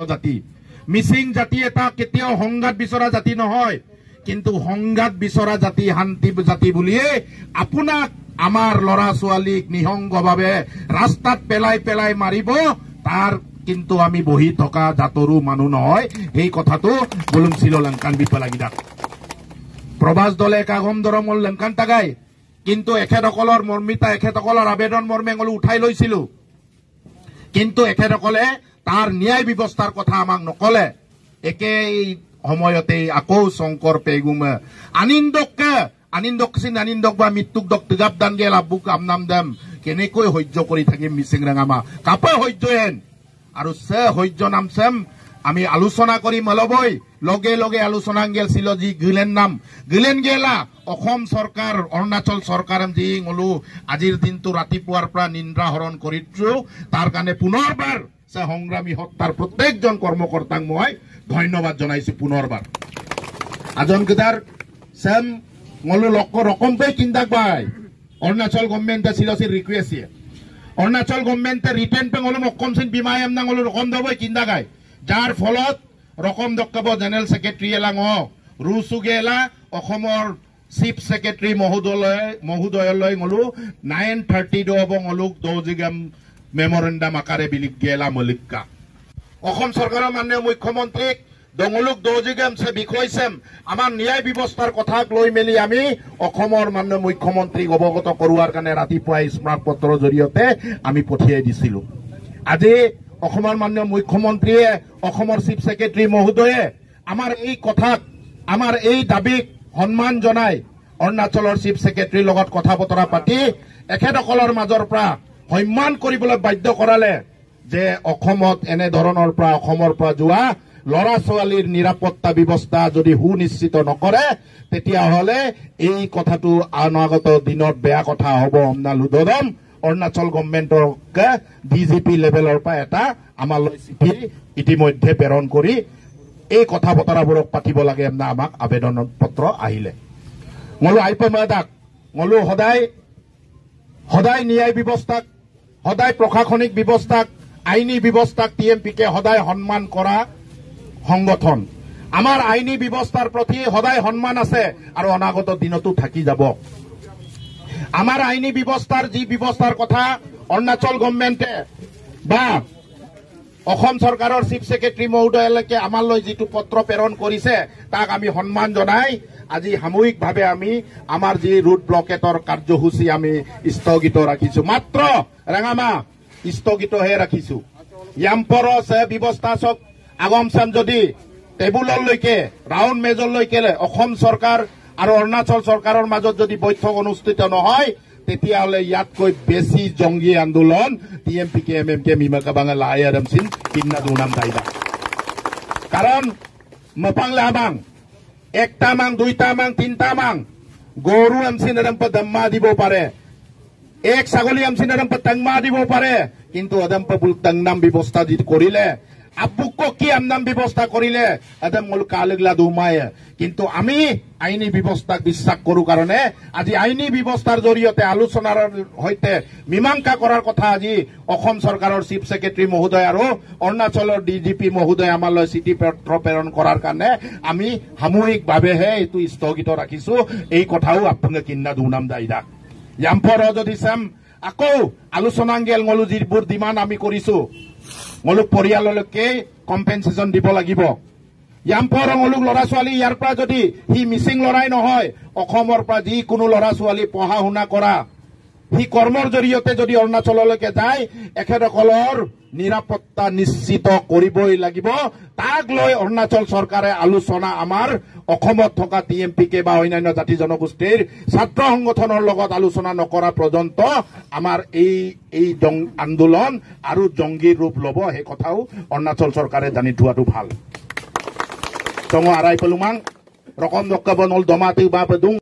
জাতি মিচিং জাতি এটা কেতিয়াও সংঘাত বিচৰা জাতি নহয়, কিন্তু সংঘাত বিচৰা জাতি শান্তি জাতি বুলিয়ে আপোনাক আমাৰ ল'ৰা ছোৱালীক নিহংগভাৱে ৰাস্তাত পেলাই পেলাই মাৰিব, তাৰ কিন্তু আমি বহি থকা জাতৰো মানুহ নহয়। এই কথাটো বলুন ছিল লংকান বিপলাগিদাক প্ৰবাস দলে কাগম দৰমল লংকান তাগাই, কিন্তু এখেতসকলৰ মৰ্মিতা এখেতসকলৰ আবেদন মৰ্মে উঠাই লৈছিলো, কিন্তু এখেতসকলে তাৰ ন্যায় ব্যৱস্থাৰ কথা আমাক নকলে। একেই সময়তে আকৌ শংকৰ পেগুমে আনিন্দক বা মৃত্যুক দক তিগাপ দান গেল আব্বুক আমনাম দাম কেনেকৈ সহ্য কৰি থাকিম মিচিং ৰাঙামা কাপে সহ্যয়েন আৰু সে সহ্য নাম চেম আমি আলোচনা কৰি মলবই লগে লগে আলোচনা গেল ছিল যি গিলেন গেলা অসম চৰকাৰ অৰুণাচল চৰকাৰ যি গলো আজিৰ দিনটো ৰাতিপুৱাৰ পৰা নিন্দ্ৰা হৰণ কৰিছো, তাৰ কাৰণে পুনৰবাৰ সে সংগ্ৰামী হত্যাৰ প্ৰত্যেকজন কৰ্মকৰ্তাক মই ধন্যবাদ জনাইছো। পুনৰবাৰ আজন কেদার সেম গলো রকম পে চিন্তা পাই অরুণাচল গভর্নমেন্টে ছিল রিকুয়েস্ট অরুণাচল গভর্নমেন্টে রিটার্ন পে গলো মকম সিন বিমা এমনা গলো রকম দবই চিন্তা গায়, যার ফলত রকম দক্কাব জেনারেল সেক্রেটারি এলাং রুসুগে এলা অসমৰ চিফ সেক্রেটারি মহোদয়লৈ গলো 9:30 দব গলুক দৌজিগাম মেমোরেন্ডাম আকারে বিলিপ গেলা মলিকা অসম সরকারের মাননীয় মুখ্যমন্ত্রীক দঙলুক দৌজিগাম সে বিষয় সেম আমার ন্যায় ব্যবস্থার কথা লৈ মেলি আমি অসমৰ মাননীয় মুখ্যমন্ত্ৰীক অবগত কৰোৱাৰ কাৰণে ৰাতিপুৱা স্মাৰক পত্ৰৰ জৰিয়তে আমি পঠিয়াই দিছিলো। আজি অসমৰ মাননীয় মুখ্যমন্ত্ৰীয়ে অসমৰ চিফ সেক্ৰেটাৰি মহোদয়ে আমাৰ এই কথাক আমাৰ এই দাবিক সন্মান জনাই অৰুণাচলৰ চিফ সেক্ৰেটাৰিৰ লগত কথা বতৰা পাতি এখেতসকলৰ মাজৰ পৰা সন্মান কৰিবলৈ বাধ্য কৰালে যে অসমত এনে ধৰণৰ পৰা অসমৰ পৰা যোৱা ল'ৰা ছোৱালীৰ নিৰাপত্তা ব্যৱস্থা যদি সুনিশ্চিত নকৰে তেতিয়াহ'লে এই কথাটো অনাগত দিনত বেয়া কথা হ'ব। অমনা লুদদম অৰুণাচল গভৰ্নমেণ্টক ডিজিপি লেভেলৰ পৰা এটা আমালৈ চিঠি ইতিমধ্যে প্ৰেৰণ কৰি এই কথা বতৰাবোৰক পাতিব লাগে এমনা আমাক আবেদন পত্ৰ আহিলে মলো আইপমাদাক মলো সদায় ন্যায় ব্যৱস্থাক সদায় প্ৰশাসনিক ব্যৱস্থাক আইনী ব্যৱস্থাক টিএমপিকে সদায় সন্মান কৰা সংগঠন। আমাৰ আইনী ব্যৱস্থাৰ প্ৰতি সদায় সন্মান আছে আৰু অনাগত দিনতো থাকি যাব। আমাৰ আইনী ব্যৱস্থাৰ যি ব্যৱস্থাৰ কথা অৰুণাচল গভৰ্নমেন্টে বা অসম চৰকাৰৰ চিফ সেক্ৰেটাৰি মহোদয়লৈকে আমালৈ যিটো পত্ৰ প্ৰেৰণ কৰিছে তাক আমি সন্মান জনাই আজি সামূহিকভাৱে আমি আমাৰ যি ৰুট ব্লকেটৰ কাৰ্যসূচী আমি স্থগিত ৰাখিছো, মাত্ৰ ৰাঙামা স্থগিতহে ৰাখিছো। ইয়াম্পৰ ব্যৱস্থা চক আগম চাম যদি টেবুললৈকে ৰাউণ্ড মেজলৈকে অসম চৰকাৰ আৰু অৰুণাচল চৰকাৰৰ মাজত যদি বৈঠক অনুষ্ঠিত নহয় তেতিয়াহ'লে ইয়াতকৈ বেছি জংগী আন্দোলন টিএমপিকে এমএমকে মিমাকা বাঙাল আইআরএম সিন কিন্না দুনাম দাইবা, কাৰণ মপাংলা মাং একটা মাং দুইটা মাং তিনটা মাং গৰু এমচিন এৰম্প দম্মা দিব পাৰে, এক ছাগলী এমচিন এৰম্প টাংমা দিব পাৰে, কিন্তু এদম্প বুল টাংনাম ব্যৱস্থা যি কৰিলে আব্বুক কি আমনাম ব্যৱস্থা কৰিলে এদম মূল কালগলা দুমায়ে, কিন্তু আমি আইনী ব্যৱস্থাক বিশ্বাস কৰো কাৰণে আজি আইনী ব্যৱস্থাৰ জৰিয়তে আলোচনাৰ সৈতে মীমাংসা কৰাৰ কথা আজি অসম চৰকাৰৰ চিফ সেক্ৰেটাৰি মহোদয় আৰু অৰুণাচলৰ ডিজিপি মহোদয় আমালৈ চিঠি পত্ৰ প্ৰেৰণ কৰাৰ কাৰণে আমি সামূহিকভাৱেহে এইটো স্থগিত ৰাখিছো। এই কথাও আপোনাক কিন্না দুনাম দাইদা ইয়াম্পৰ যদি চাম আকৌ আলোচনা গেল গলো যিবোৰ ডিমাণ্ড আমি কৰিছো গলুক পৰিয়াললৈকে কম্পেনচেশ্যন দিব লাগিব। ইয়াম্পৰ গলুক ল'ৰা ছোৱালী ইয়াৰ পৰা যদি সি মিচিং লৰাই নহয় অসমৰ পৰা যিকোনো ল'ৰা ছোৱালী পঢ়া শুনা কৰা সি কৰ্মৰ জৰিয়তে যদি অৰুণাচললৈকে যায় এখেতসকলৰ নিৰাপত্তা নিশ্চিত কৰিবই লাগিব। তাক লৈ অৰুণাচল চৰকাৰে আলোচনা আমাৰ অসমত থকা টিএমপিকে বা অন্যান্য জাতি জনগোষ্ঠীৰ ছাত্ৰ সংগঠনৰ লগত আলোচনা নকৰা পৰ্যন্ত আমাৰ এই আন্দোলন আৰু জংগীৰ ৰূপ ল'ব, সেই কথাও অৰুণাচল চৰকাৰে জানি থোৱাটো ভাল। চঙ আৰাই পেলুমাং ৰকম দক্কাব নল দমাতে বা পেদুং